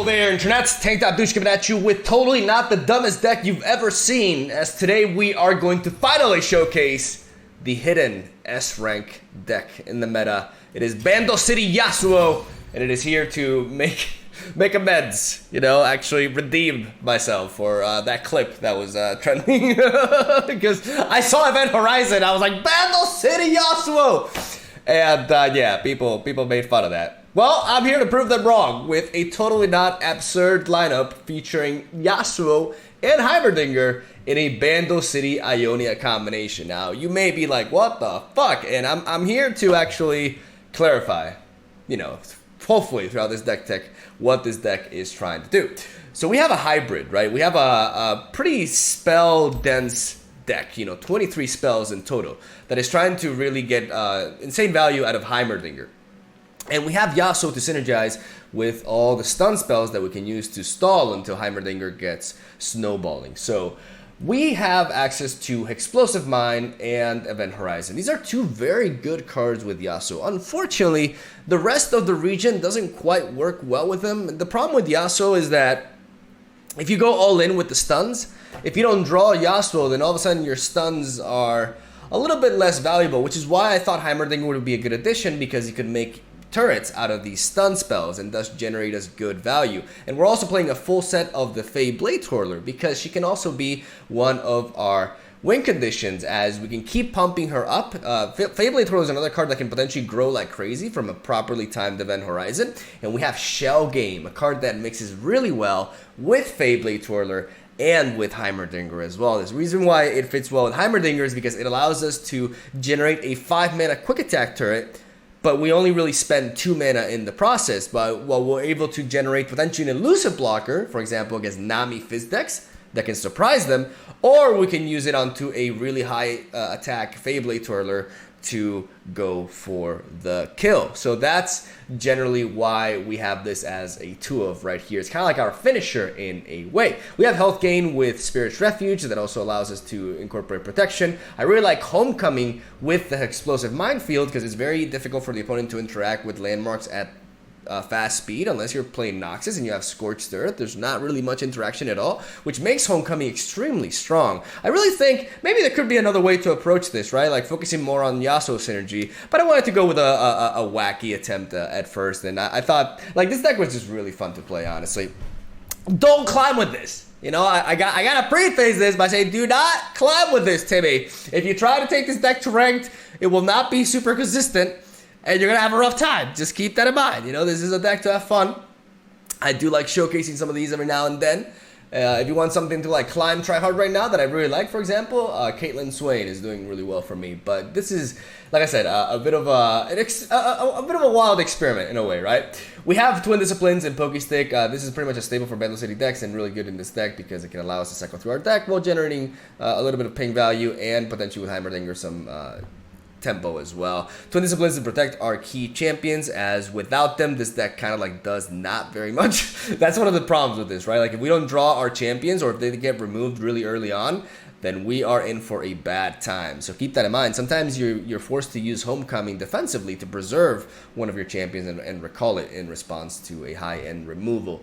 Hello there, internets. Tank Top Douche coming at you with totally not the dumbest deck you've ever seen, as today we are going to finally showcase the hidden S-rank deck in the meta. It is Bandle City YASUO, and it is here to make amends, you know, actually redeem myself for that clip that was trending. Because I saw Event Horizon, I was like, Bandle City YASUO! And yeah, people made fun of that. Well, I'm here to prove them wrong with a totally not absurd lineup featuring YASUO and HEIMERDINGER in a Bandle City Ionia combination. Now, you may be like, what the fuck? And I'm here to actually clarify, you know, hopefully throughout this deck tech, what this deck is trying to do. So we have a hybrid, right? We have a pretty spell-dense deck, you know, 23 spells in total, that is trying to really get insane value out of HEIMERDINGER. And we have YASUO to synergize with all the stun spells that we can use to stall until HEIMERDINGER gets snowballing. So we have access to Explosive Mine and Event Horizon. These are two very good cards with YASUO. Unfortunately, the rest of the region doesn't quite work well with them. The problem with YASUO is that if you go all in with the stuns, if you don't draw YASUO, then all of a sudden your stuns are a little bit less valuable, which is why I thought HEIMERDINGER would be a good addition, because you could make turrets out of these stun spells and thus generate us good value. And we're also playing a full set of the Fey Blade Twirler, because she can also be one of our win conditions, as we can keep pumping her up. Fey Blade Twirler is another card that can potentially grow like crazy from a properly timed Event Horizon. And we have Shell Game, a card that mixes really well with Fey Blade Twirler and with HEIMERDINGER as well. There's a reason why it fits well with HEIMERDINGER is because it allows us to generate a 5-mana quick attack turret, but we only really spend 2 mana in the process. But while we're able to generate potentially an elusive blocker, for example against Nami Fizz decks, that can surprise them, or we can use it onto a really high attack Fey Blade Twirler to go for the kill. So that's generally why we have this as a 2-of right here. It's kind of like our finisher in a way. We have health gain with Spirit's Refuge that also allows us to incorporate protection. I really like Homecoming with the Explosive Minefield because it's very difficult for the opponent to interact with landmarks at fast speed unless you're playing Noxus and you have Scorched Earth. There's not really much interaction at all, which makes Homecoming extremely strong. I really think maybe there could be another way to approach this, right? Like focusing more on YASUO synergy, but I wanted to go with a wacky attempt at first, and I thought like this deck was just really fun to play, honestly. Don't climb with this. You know, I gotta preface this by saying, do not climb with this, Timmy. If you try to take this deck to ranked, it will not be super consistent, and you're going to have a rough time. Just keep that in mind. You know, this is a deck to have fun. I do like showcasing some of these every now and then. If you want something to like climb, try hard right now that I really like, for example, Caitlyn Swain is doing really well for me. But this is, like I said, a bit of a wild experiment in a way, right? We have Twin Disciplines and Pokestick. This is pretty much a staple for Bandle City decks and really good in this deck because it can allow us to cycle through our deck while generating a little bit of ping value and potentially with HEIMERDINGER some tempo as well. Twin Disciplines and Protect are key champions, as without them this deck kind of like does not very much. That's one of the problems with this, right? Like if we don't draw our champions or if they get removed really early on, then we are in for a bad time. So keep that in mind. Sometimes you're forced to use Homecoming defensively to preserve one of your champions and recall it in response to a high-end removal.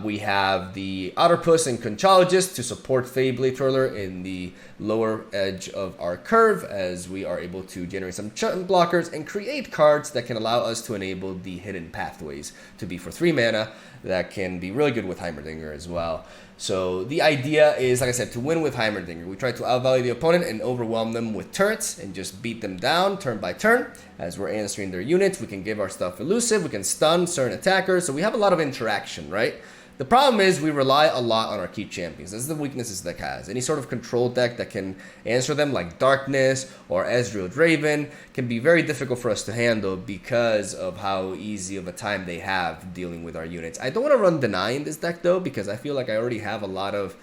We have the Otterpuss and Conchologist to support Fey Blade Twirler in the lower edge of our curve, as we are able to generate some chunk blockers and create cards that can allow us to enable the hidden pathways to be for 3 mana. That can be really good with HEIMERDINGER as well. So the idea is, like I said, to win with HEIMERDINGER. We try to outvalue the opponent and overwhelm them with turrets and just beat them down turn by turn. As we're answering their units, we can give our stuff elusive, we can stun certain attackers, so we have a lot of interaction, right? The problem is we rely a lot on our key champions. This is the weakness this deck has. Any sort of control deck that can answer them, like Darkness or Ezreal Draven, can be very difficult for us to handle because of how easy of a time they have dealing with our units. I don't want to run Deny in this deck though, because I feel like I already have a lot of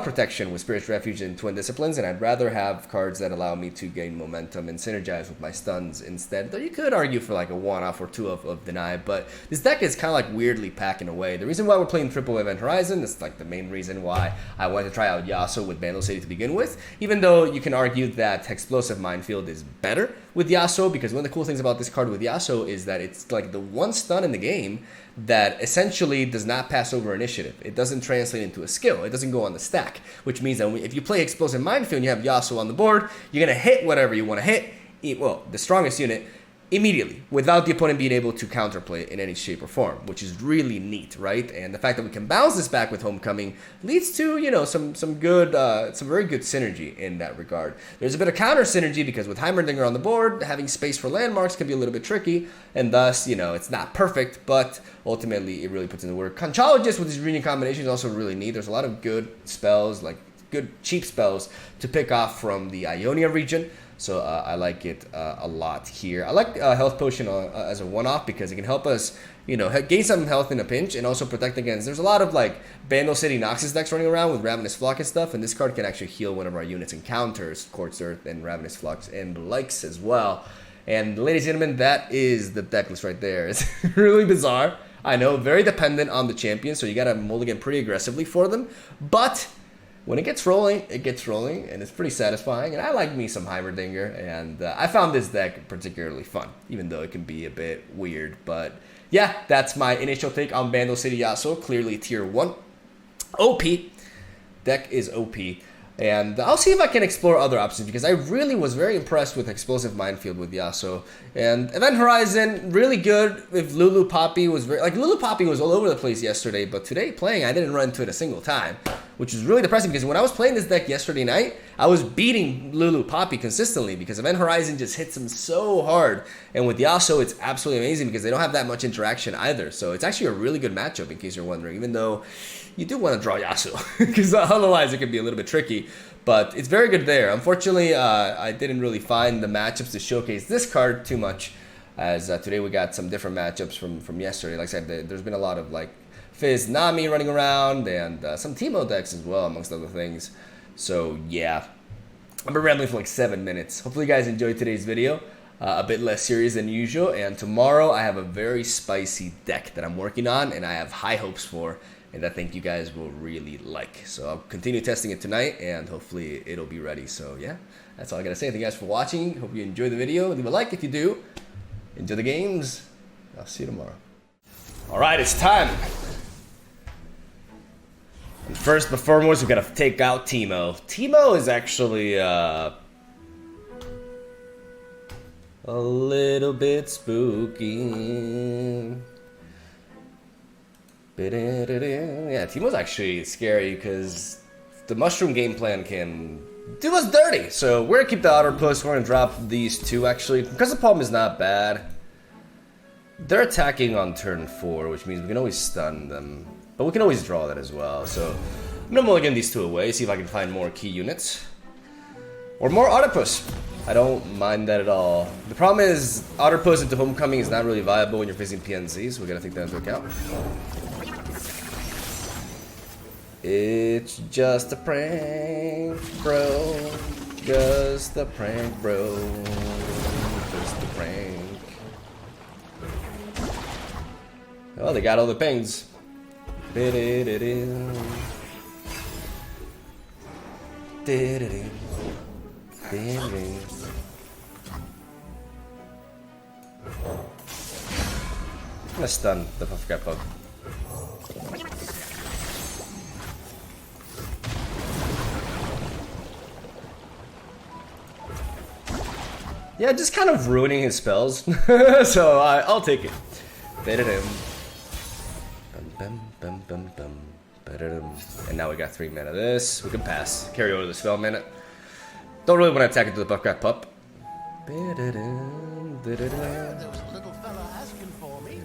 protection with Spirit's Refuge and Twin Disciplines, and I'd rather have cards that allow me to gain momentum and synergize with my stuns instead. Though you could argue for like a 1-off or 2-off of Deny, but this deck is kind of like weirdly packing away. The reason why we're playing triple Event Horizon is like the main reason why I wanted to try out YASUO with Bandle City to begin with, even though you can argue that Explosive Minefield is better with YASUO, because one of the cool things about this card with YASUO is that it's like the one stun in the game that essentially does not pass over initiative. It doesn't translate into a skill. It doesn't go on the stack, which means that if you play Explosive Minefield and you have YASUO on the board, you're going to hit whatever you want to hit, well, the strongest unit, immediately, without the opponent being able to counterplay it in any shape or form, which is really neat, right? And the fact that we can bounce this back with Homecoming leads to, you know, some very good synergy in that regard. There's a bit of counter synergy because with Heimerdinger on the board, having space for landmarks can be a little bit tricky, and thus, you know, it's not perfect, but ultimately it really puts in the work. Conchologist with his reunion combination is also really neat. There's a lot of good spells, like good cheap spells to pick off from the Ionia region. So I like it a lot here. I like Health Potion as a one-off because it can help us, you know, gain some health in a pinch and also protect against. There's a lot of like Bandle City Noxus decks running around with Ravenous Flock and stuff, and this card can actually heal one of our units encounters Quartz Earth and Ravenous Flux and the likes as well. And ladies and gentlemen, that is the deck list right there. It's really bizarre. I know, very dependent on the champion, so you gotta mulligan pretty aggressively for them, but when it gets rolling, and it's pretty satisfying, and I like me some Heimerdinger, and I found this deck particularly fun, even though it can be a bit weird, but yeah, that's my initial take on Bandle City YASUO, clearly tier 1. OP, deck is OP, and I'll see if I can explore other options, because I really was very impressed with Explosive Minefield with YASUO, and Event Horizon, really good. If Lulu Poppy was Lulu Poppy was all over the place yesterday, but today playing, I didn't run into it a single time, which is really depressing, because when I was playing this deck yesterday night, I was beating Lulu Poppy consistently, because Event Horizon just hits him so hard, and with YASUO, it's absolutely amazing, because they don't have that much interaction either, so it's actually a really good matchup, in case you're wondering, even though you do want to draw YASUO, because otherwise it could be a little bit tricky, but it's very good there. Unfortunately, I didn't really find the matchups to showcase this card too much, as today we got some different matchups from yesterday. Like I said, there's been a lot of like Fizz Nami running around, and some Teemo decks as well, amongst other things. So yeah, I've been rambling for like 7 minutes. Hopefully you guys enjoyed today's video. A bit less serious than usual, and tomorrow I have a very spicy deck that I'm working on, and I have high hopes for, and I think you guys will really like. So I'll continue testing it tonight, and hopefully it'll be ready. So yeah, that's all I gotta say. Thank you guys for watching. Hope you enjoyed the video. Leave a like if you do. Enjoy the games. I'll see you tomorrow. All right, it's time. And first but foremost, we gotta take out Teemo. Teemo is actually a little bit spooky. Yeah, Teemo's actually scary because the mushroom game plan can do us dirty. So we're gonna keep the outer push. We're gonna drop these two actually, because the problem is not bad. They're attacking on turn 4, which means we can always stun them, but we can always draw that as well. So I'm gonna mulligan these two away, see if I can find more key units or more Autopus. I don't mind that at all. The problem is Autopus into Homecoming is not really viable when you're facing PNZ, so we gotta take that into account. It's just a prank, bro. Just a prank, bro. Just a prank. Oh, they got all the pings. I'm gonna stun the Puffcat Bug. Yeah, just kind of ruining his spells. So I'll take it. And now we got 3 mana. This we can pass. Carry over the spell minute. Don't really want to attack into the Buffcat Pup. There was a little fella asking for me.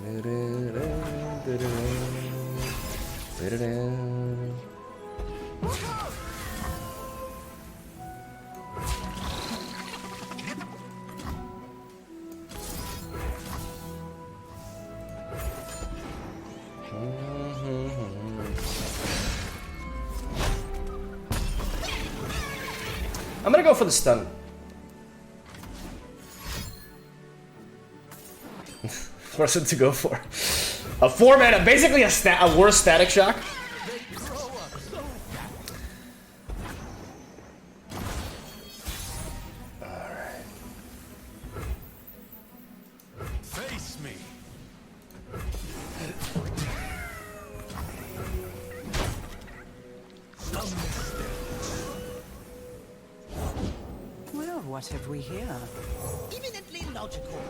I'm gonna go for the stun. Forced to go for a 4 mana, basically a worse Static Shock. Alright. Face me. what have we here? Eminently logical.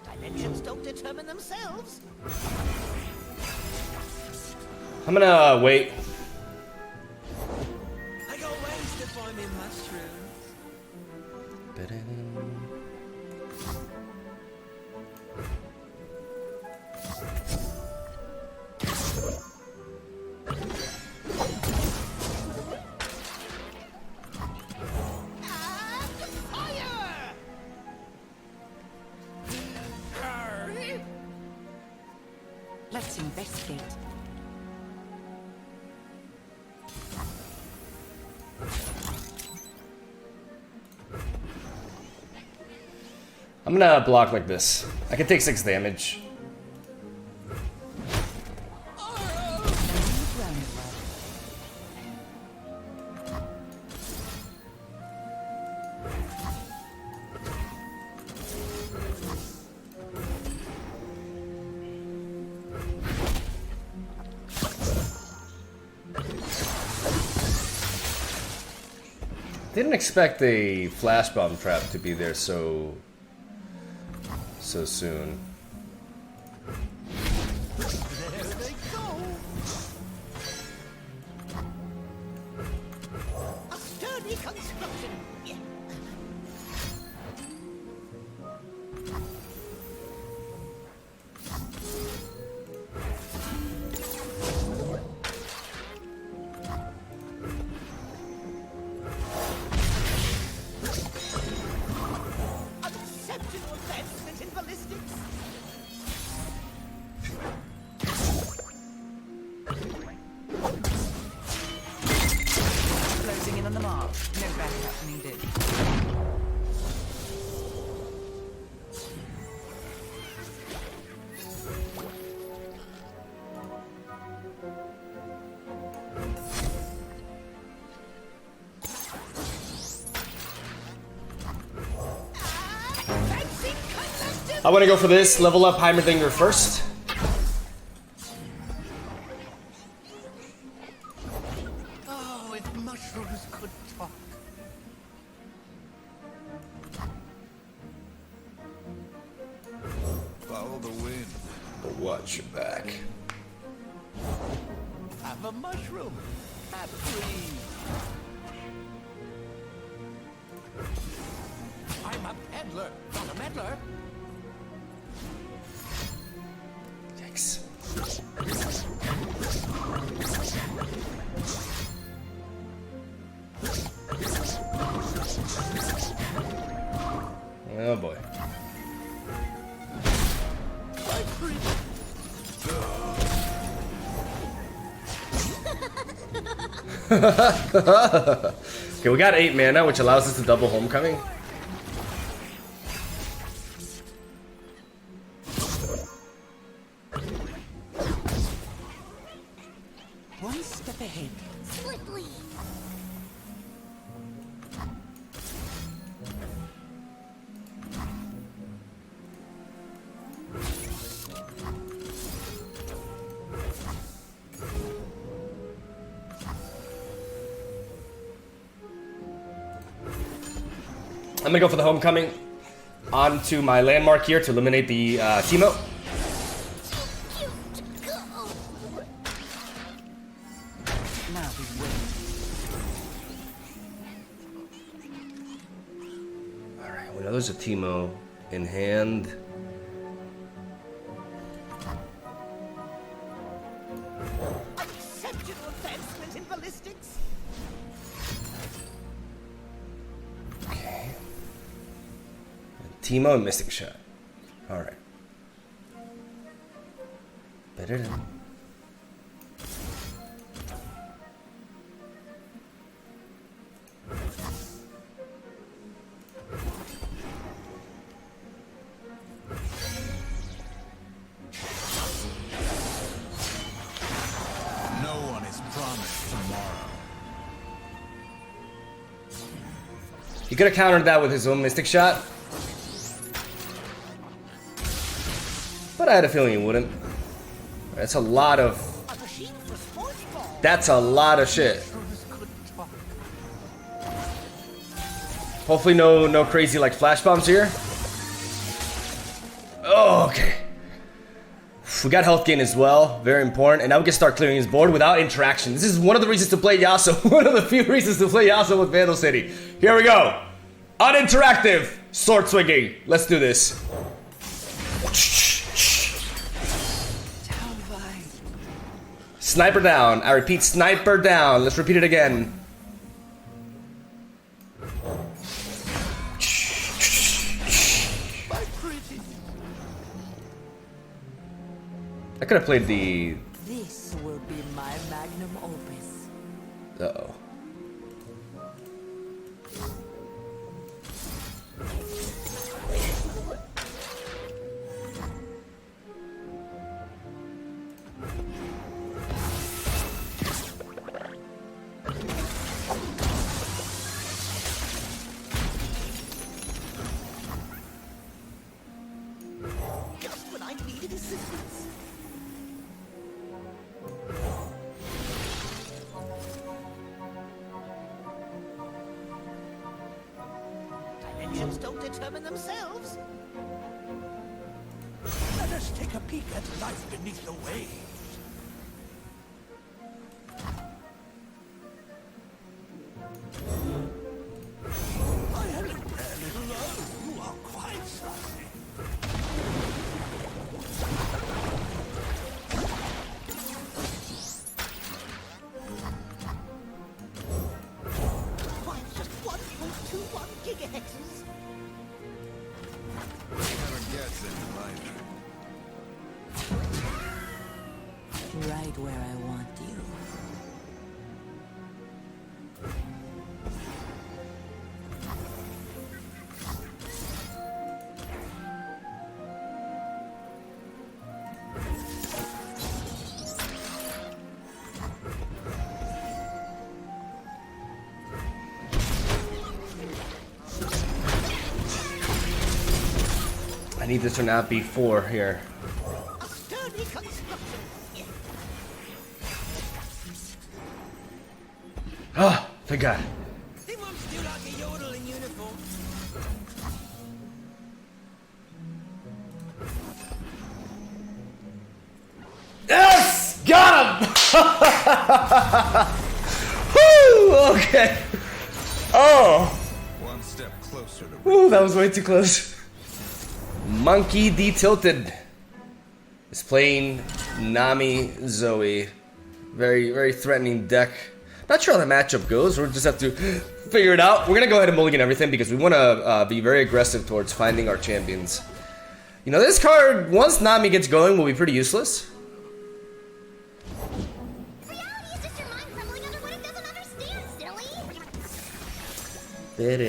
Dimensions don't determine themselves. I'm gonna wait. I got ways to find me mushrooms. Let's investigate. I'm gonna block like this. I can take 6 damage. Didn't expect a flash bomb trap to be there so soon. There they go. A sturdy construction. Yeah. Exceptional advancement in ballistics. Closing in on the mark. No backup needed. I want to go for this. Level up HEIMERDINGER first. Oh, if mushrooms could talk. Follow the wind. Watch your back. Have a mushroom. Have three. I'm a peddler, not a meddler. Yikes. Oh boy. Okay, we got 8 mana, which allows us to double homecoming. One step ahead. Swiftly. I'm gonna go for the homecoming onto my landmark here to eliminate the Teemo. Now we win. Alright, we know there's a Teemo in hand. Exceptional advancement in ballistics. Okay. Teemo and Mystic Shot. Alright. Better. No one is promised tomorrow. He could have countered that with his own Mystic Shot. But I had a feeling he wouldn't. That's a lot of That's a lot of shit. Hopefully no crazy like flash bombs here. Oh, okay. We got health gain as well, very important, and now we can start clearing his board without interaction. This is one of the reasons to play YASUO, one of the few reasons to play YASUO with Bandle City. Here we go. Uninteractive, sword swinging. Let's do this. Sniper down. I repeat, sniper down. Let's repeat it again. I could have played the... This will be my magnum opus. Uh-oh. Just when I needed assistance. Dimensions don't determine themselves. Let us take a peek at life beneath the waves. Why, hello there, little love. You are quite saucy. Why, it's just 1.21 gigahexes. Never gets any lighter. Right where I want you. I need this to not be 4 here. A sturdy construction. Oh, thank God. They won't steal like a yodel in uniform. Yes! Got him! Woo! Okay. Oh. One step closer to Ooh, that was way too close. Monkey D-Tilted is playing Nami Zoe. Very, very threatening deck. Not sure how the matchup goes. We'll just have to figure it out. We're gonna go ahead and mulligan everything because we want to be very aggressive towards finding our champions. You know, this card, once Nami gets going, will be pretty useless. Reality is just your mind crumbling under what it doesn't understand, silly. Let's do it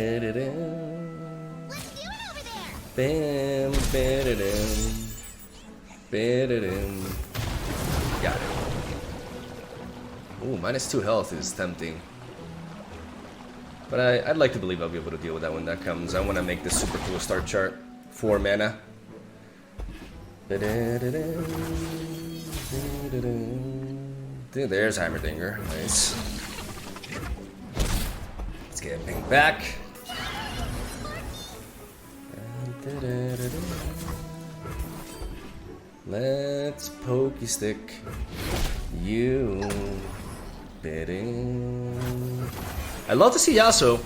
over there. Bam, ba-da-dum, ba-da-dum. Got it. Ooh, -2 health is tempting. But I'd like to believe I'll be able to deal with that when that comes. I want to make this super cool start chart. 4 mana. Ba-da-da-dum, ba-da-dum. Dude, there's HEIMERDINGER. Nice. Let's get ping back. Let's pokey stick you. Bidding. I'd love to see YASUO.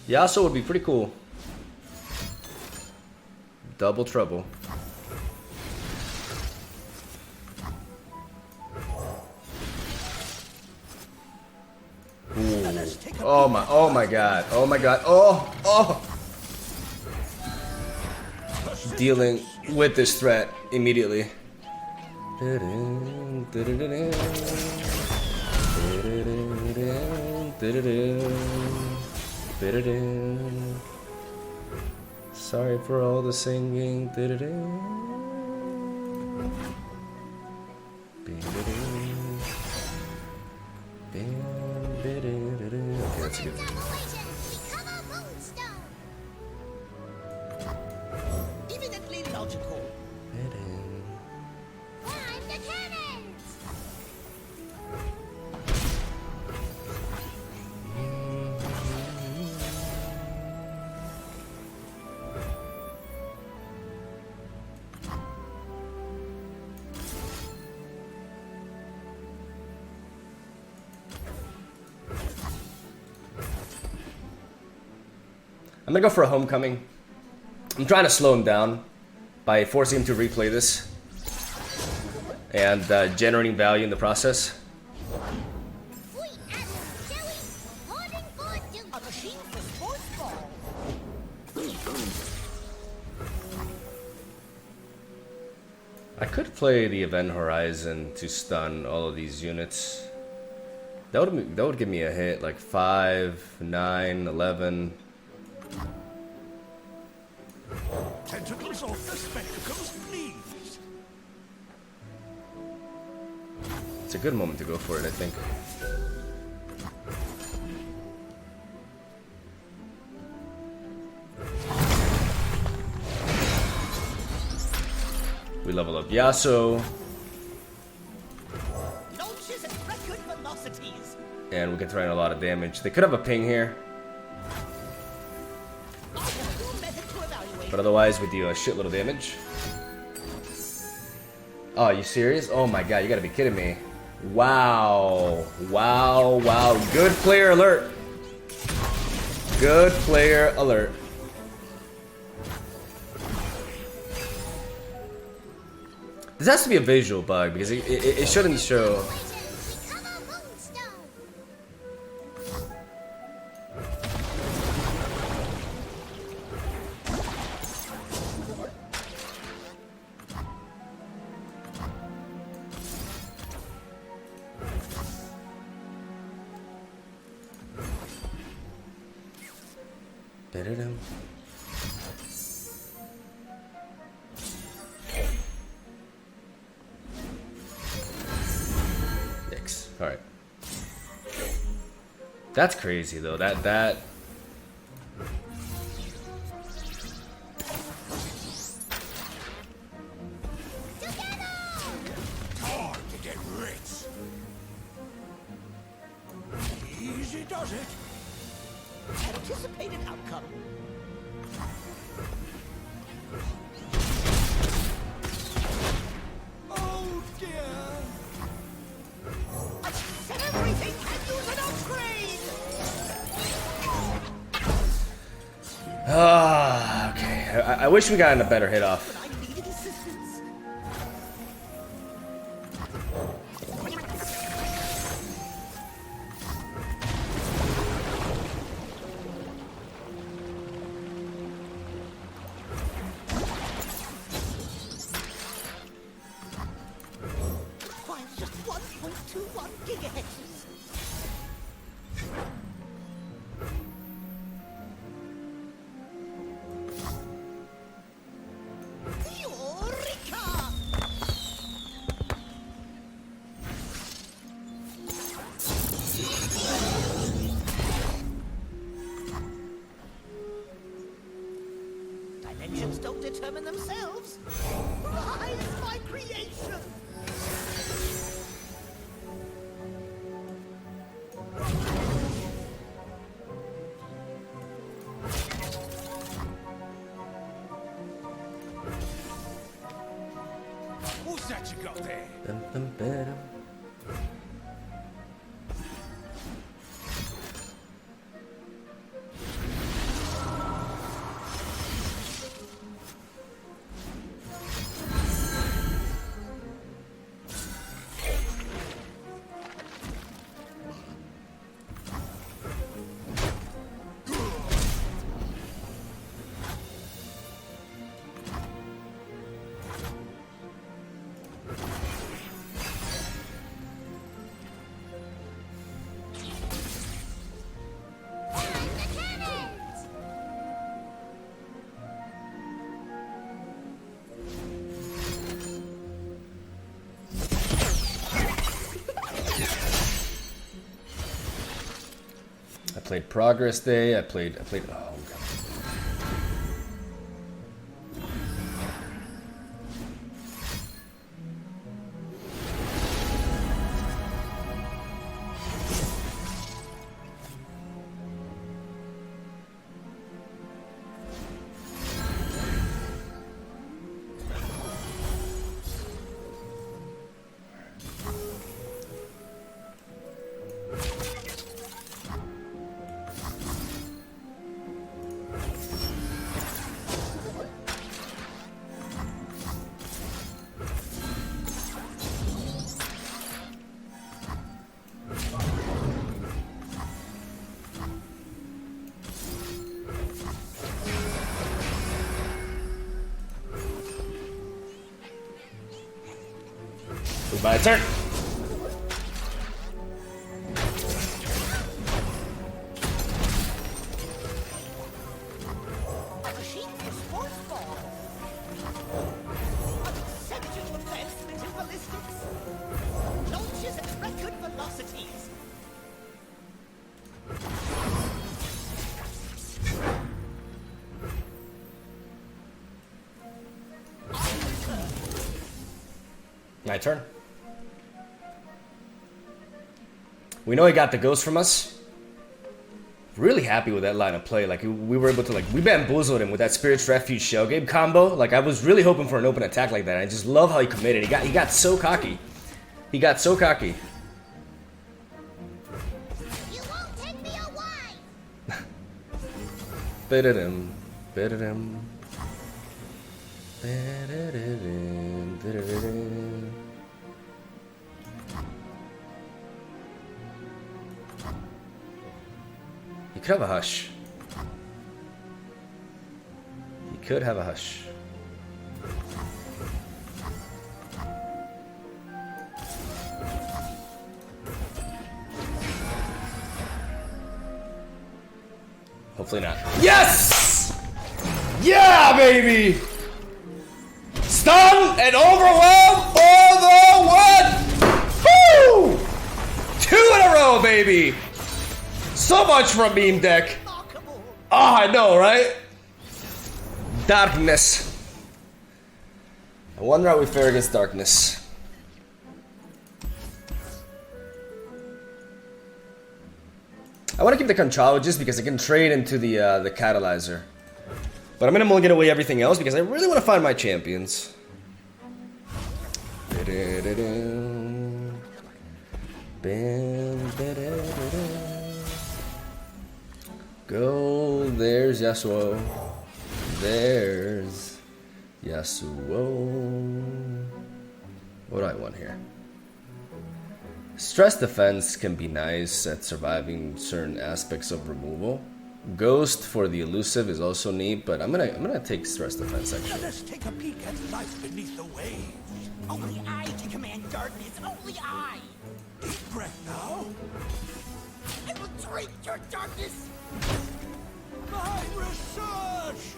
YASUO would be pretty cool. Double trouble. Ooh. Oh my god, oh my god, oh! Dealing with this threat immediately. Sorry for all the singing. Okay, that's good. Eminently logical. Prime the cannons! I'm gonna go for a homecoming. I'm trying to slow him down by forcing him to replay this and generating value in the process. Sweet apple jelly, morning for duty. A machine for sports ball. I could play the Event Horizon to stun all of these units. That would give me a hit, like 5, 9, 11. Tentacles off the spectacles, please. It's a good moment to go for it, I think. We level up YASUO. Launches at record velocities. And we can throw in a lot of damage. They could have a ping here. But otherwise, we do a shitload of damage. Oh, are you serious? Oh my god, you gotta be kidding me. Wow. Wow, wow. Good player alert. Good player alert. This has to be a visual bug because it shouldn't show. Become a moonstone. Da-da-dum. Yikes. Alright. That's crazy though. That Hard to get rich. Easy does it. Anticipated outcome. Oh dear. Everything can use an upgrade. Ah, okay. I wish we got a better hit off. I needed assistance. Requires just 1.21 gigahertz. Eureka! Dimensions don't determine themselves. Rise, my creation! What's that you got there? Dum, dum, ba-dum. I played Progress Day. I played. Oh god. My turn. A machine for sports ball. Exceptional advancement in ballistics. Launches at record velocities. My turn. We know he got the ghost from us. Really happy with that line of play. Like, we were able to, like, we bamboozled him with that Spirit's Refuge Shell Game combo. Like, I was really hoping for an open attack like that. I just love how he committed. He got so cocky. He got so cocky. You won't take me away. Ba-da-dum, ba-da-dum. Ba-da-da-dum, ba-da-da-dum. He could have a hush. He could have a hush. Hopefully not. Yes! Yeah, baby! Stun and overwhelm for the win! Woo! 2 in a row, baby! So much from meme deck. Remarkable. Oh, I know, right? Darkness. I wonder how we fare against darkness. I want to keep the Control just because I can trade into the Catalyzer. But I'm going to mulligan away everything else because I really want to find my champions. Go, there's Yasuo. There's Yasuo. What do I want here? Stress defense can be nice at surviving certain aspects of removal. Ghost for the elusive is also neat, but I'm gonna take stress defense Let actually. us take a peek at life beneath the waves. Only I can command darkness. Only I. Deep breath now. I will drink your darkness. My research.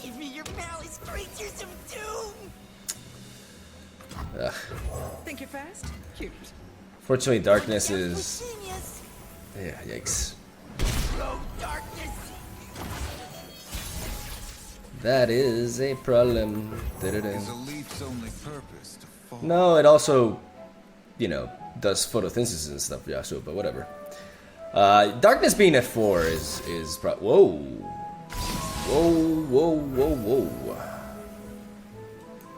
Give me your malice, creatures of doom. Ugh. Think you're fast? Cute. Fortunately, darkness is Genius. yeah. Yikes. Go darkness. That is a problem. Is a leaf's only purpose to fall? No, it also, you know, does photosynthesis and stuff, Yasuo, but whatever. Darkness being at 4 is whoa. Whoa.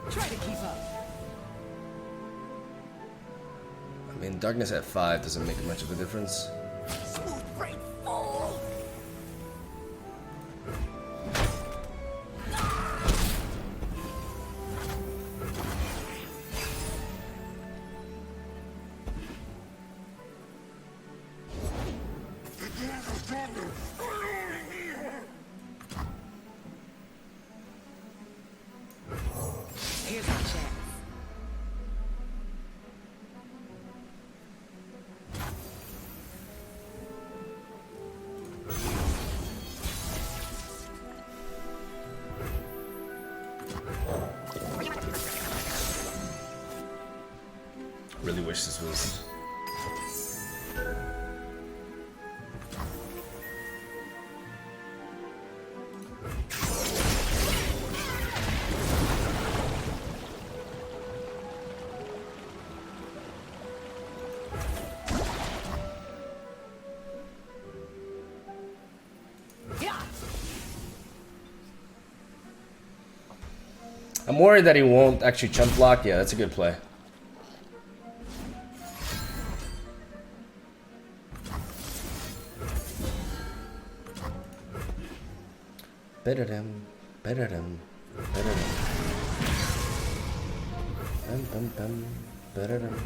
Try to keep up. I mean, darkness at 5 doesn't make much of a difference. Smooth brain fool. Here's a chance. Really wish this was. I'm worried that he won't actually chump block. Yeah, that's a good play. Ba-da-dum, ba-da-dum, ba-da-dum. Bum, ba-da-dum.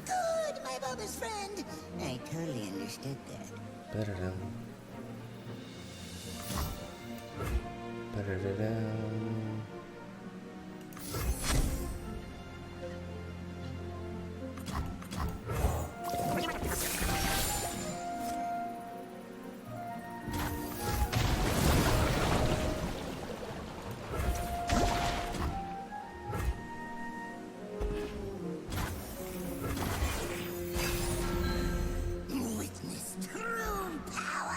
Good, my bonus friend. I totally understood that. Ba-da-dum. Ba-da-da-dum. Witness true power.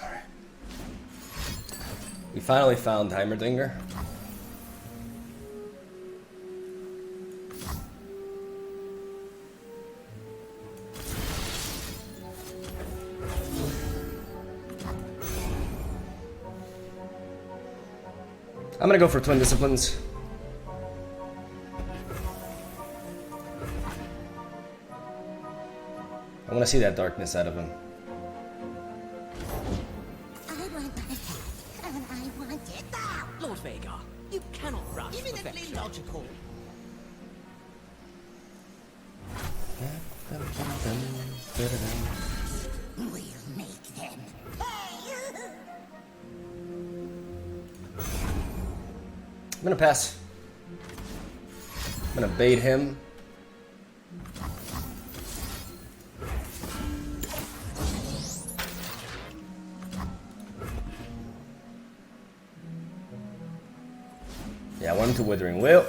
Alright. We finally found HEIMERDINGER. I'm gonna go for Twin Disciplines. I wanna see that darkness out of him. I want my hat, and I want it now. Lord Vega, you cannot rush Eminently perfection. logical. We'll make them pay. I'm gonna pass. I'm gonna bait him. Yeah, I want him to Withering Will.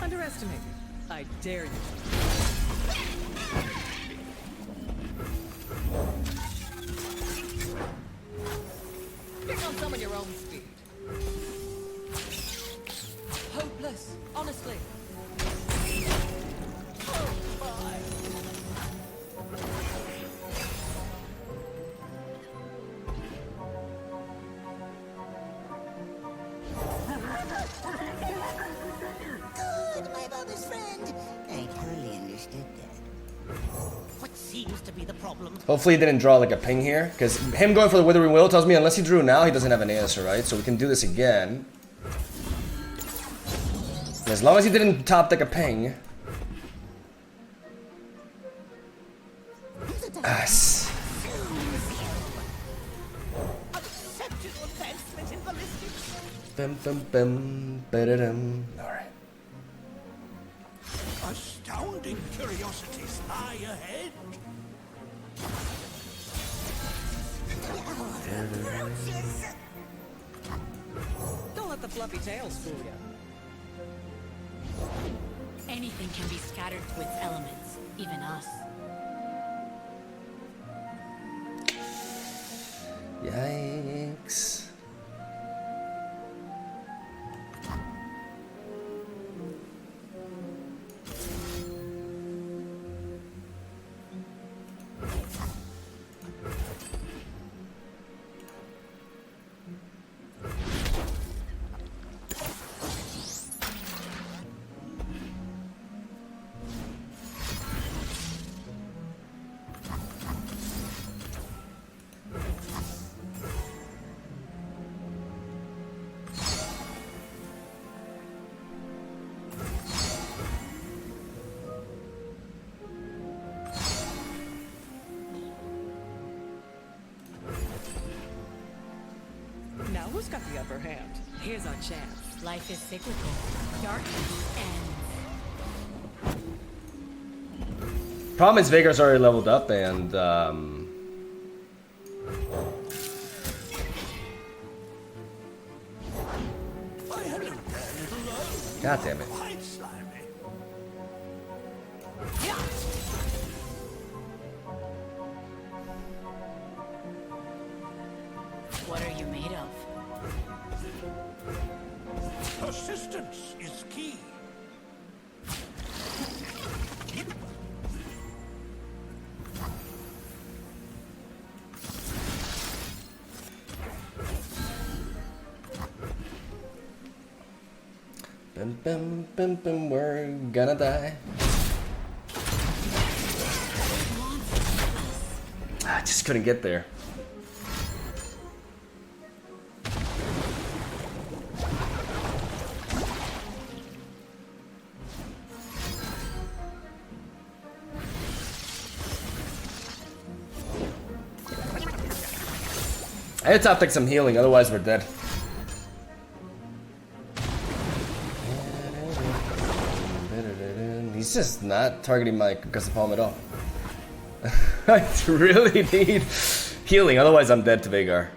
Underestimate me. I dare you. Pick on some of your own speed. Hopeless, honestly. Oh my. Good, my mother's friend. I totally understood that. What seems to be the problem? Hopefully he didn't draw like a ping here, because him going for the Withering Will tells me unless he drew now, he doesn't have an answer, right? So we can do this again. As long as he didn't top like a ping. Yes. Acceptable advancement in ballistics. Bum, bum, bum, ba-da-dum. All right. Astounding curiosities lie ahead. Don't let the fluffy tails fool you. Anything can be scattered to its elements, even us. Yikes. Now who's got the upper hand? Here's our chance. Life is cyclical. Darkness ends. Problem is Vega's already leveled up and God damn it. Quite slimy. What are you made of? Persistence is key. Bim, bim, bim, bim, we're gonna die. I just couldn't get there. I had to top take some healing, otherwise we're dead. He's just not targeting my concussive palm at all. I really need healing, otherwise I'm dead to Veigar.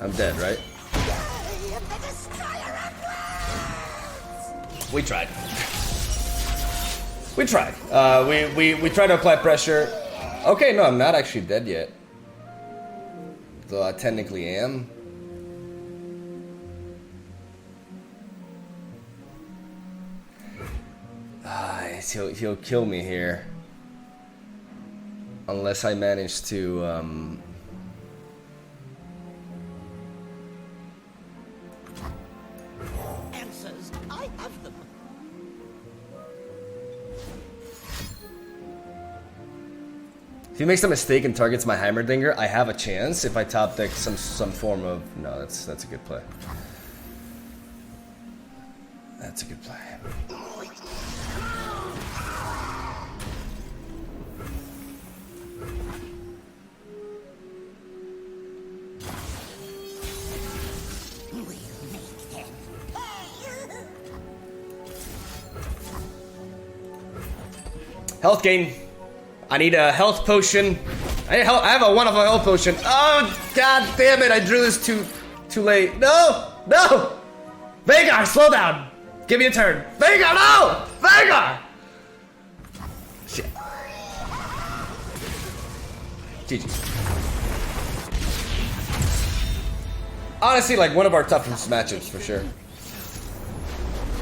I'm dead, right? We tried. We tried. We tried to apply pressure. Okay, no, I'm not actually dead yet. Though I technically am. He'll kill me here. Unless I manage to, Answers, I have them. If he makes a mistake and targets my Heimerdinger, I have a chance if I top deck some form of... No, that's a good play. That's a good play. Health gain. I need a health potion. I have a wonderful health potion. Oh, god damn it. I drew this too late. No! No! Veigar, slow down. Give me a turn. Veigar, no! Veigar! Shit. GG. Honestly, like one of our toughest matchups for sure.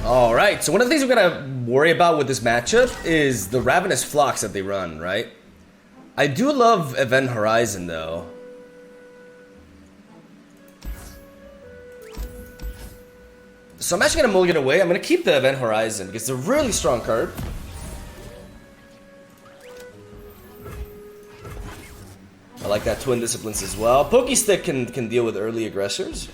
Alright, so one of the things we're gonna worry about with this matchup is the Ravenous Flocks that they run, right? I do love Event Horizon though. So I'm actually gonna mulligan away. I'm gonna keep the Event Horizon because it's a really strong card. I like that Twin Disciplines as well. Pokestick can deal with early aggressors.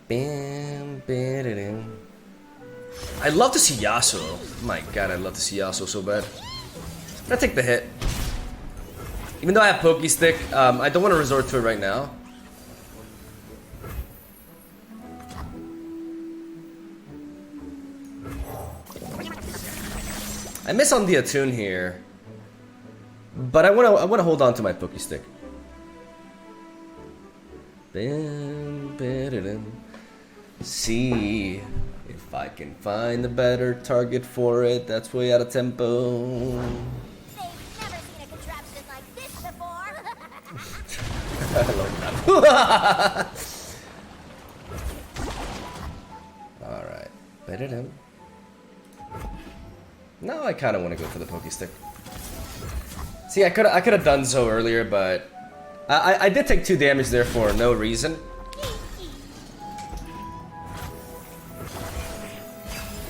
Bam, bam. I'd love to see YASUO. My god, I'd love to see YASUO so bad. I'm gonna take the hit. Even though I have Pokestick, I don't want to resort to it right now. I miss on the attune here, but I wanna hold on to my Pokestick. Bam, bam. See if I can find a better target for it. That's way out of tempo. They've never seen a contraption like this before. I love that. Alright. Ba-da-dum. No, I kind of want to go for the Pokestick. See, I could have done so earlier, but I did take 2 damage there for no reason.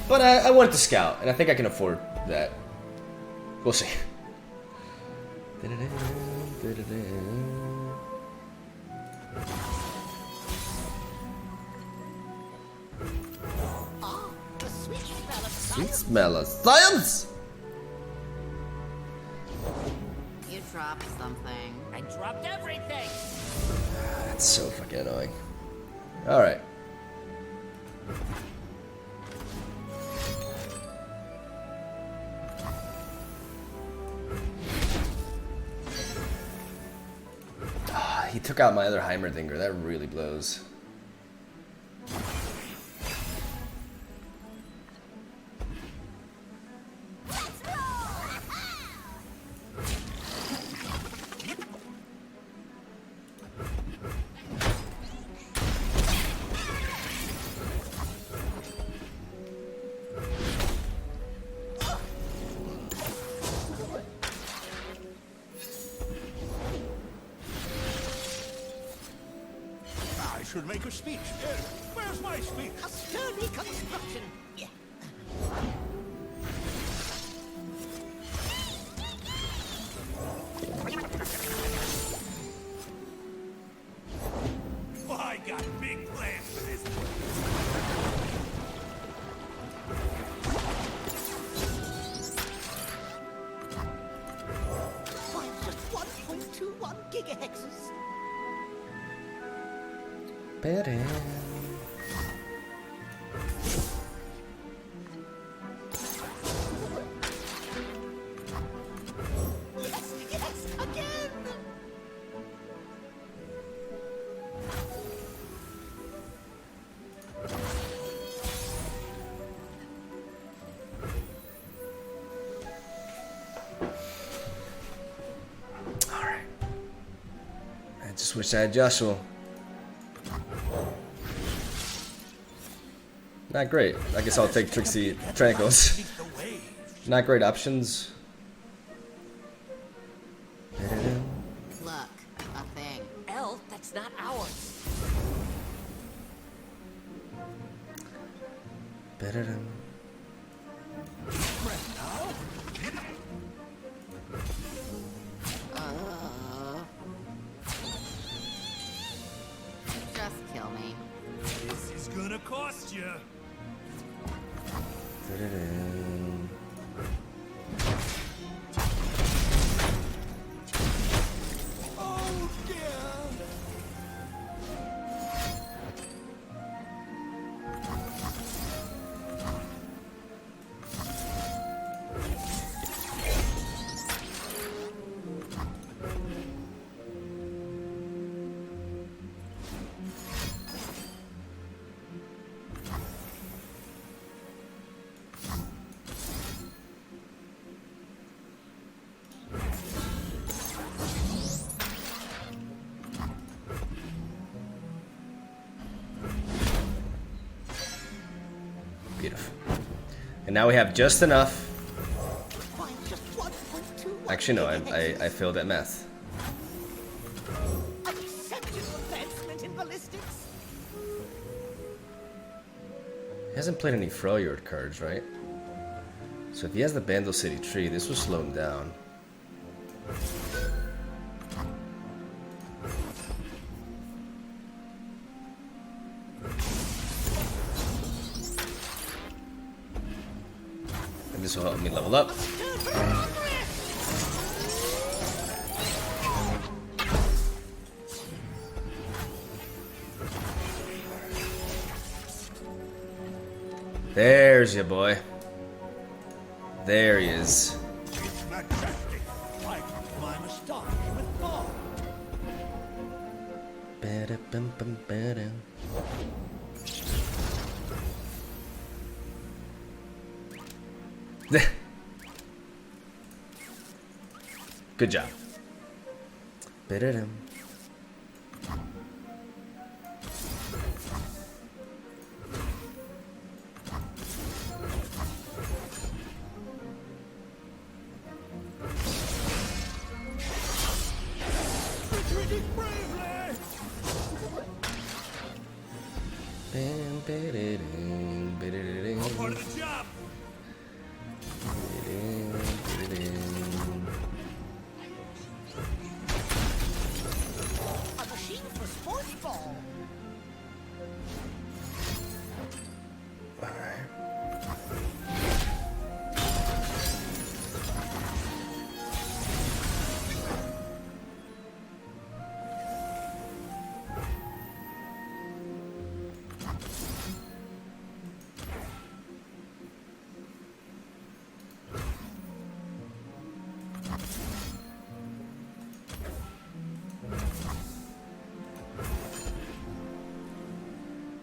But I wanted to scout, and I think I can afford that. We'll see. Sweet smell of science! You dropped something. I dropped everything. That's so fucking annoying. Alright. He took out my other Heimerdinger. That really blows. should make a speech. Where's my speech? A sturdy construction. Yeah. I got big plans for this. Mine's just 1.21 gigahexes. Better. Yes, again. Alright. I just wish I had YASUO. Not great. I guess I'll take Trixie Tranquils. Not great options. Look, a thing. Elf, that's not ours. Just kill me. This is gonna cost you. Oh dear. Beautiful. And now we have just enough. Mine's just 1.21 Actually, no, I gigahexes. failed at math. An exceptional advancement in ballistics. He hasn't played any Freljord cards, right? So if he has the Bandle City tree, this will slow him down. And this will help me level up. There's your boy. There he is. It's majestic. I can climb a star with God. Ba-da-bum-bum-ba-da. Good job. Ba-da-dum. Retreating bravely. Bam, ba-da-dum, ba-da-dum. Part of the job. A machine for sports ball.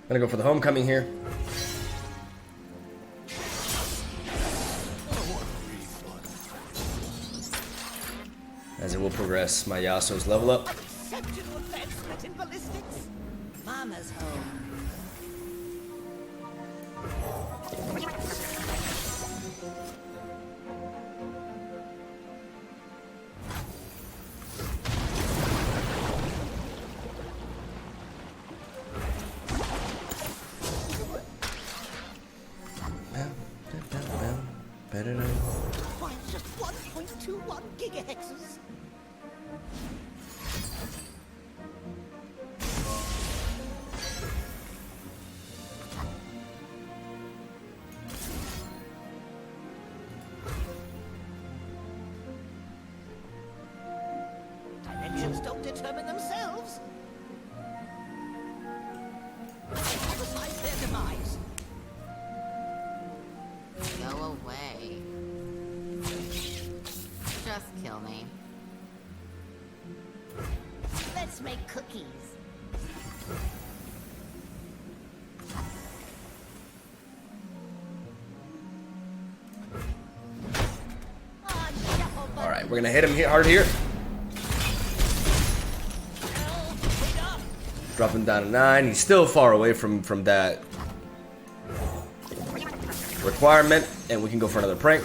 Gonna go for the homecoming here. As it will progress, my Yasuo's level up. An exceptional advancement in ballistics. Mama's home. Why, it's just 1.21 gigahexes. Dimensions don't determine themselves. They prophesize their demise. Go away. Just kill me. Let's make cookies. All right, we're gonna hit him hard here. Drop him down to 9. He's still far away from that requirement, and we can go for another prank.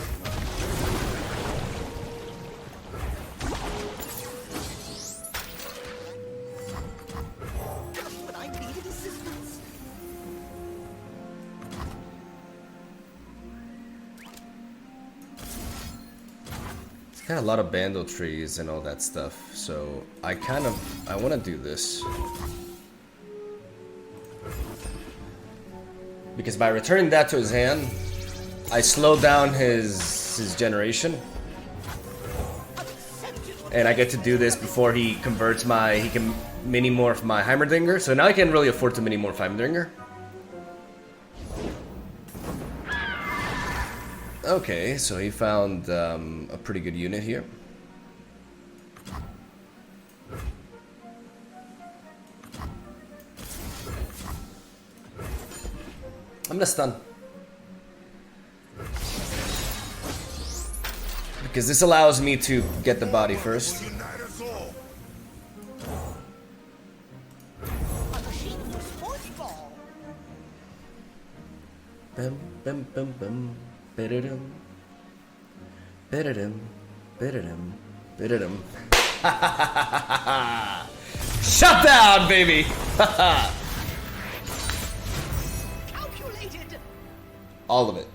Just when I needed assistance. It's got a lot of Bandle trees and all that stuff, so I want to do this. Because by returning that to his hand, I slow down his generation. And I get to do this before he converts he can mini-morph my HEIMERDINGER. So now I can really afford to mini-morph HEIMERDINGER. Okay, so he found a pretty good unit here. I'm gonna stun. Because this allows me to get the body first. A machine for sports ball. Bum bum bum bum. Bididum. Bididum. Bididum. Bididum. Shut down, baby! Calculated. All of it.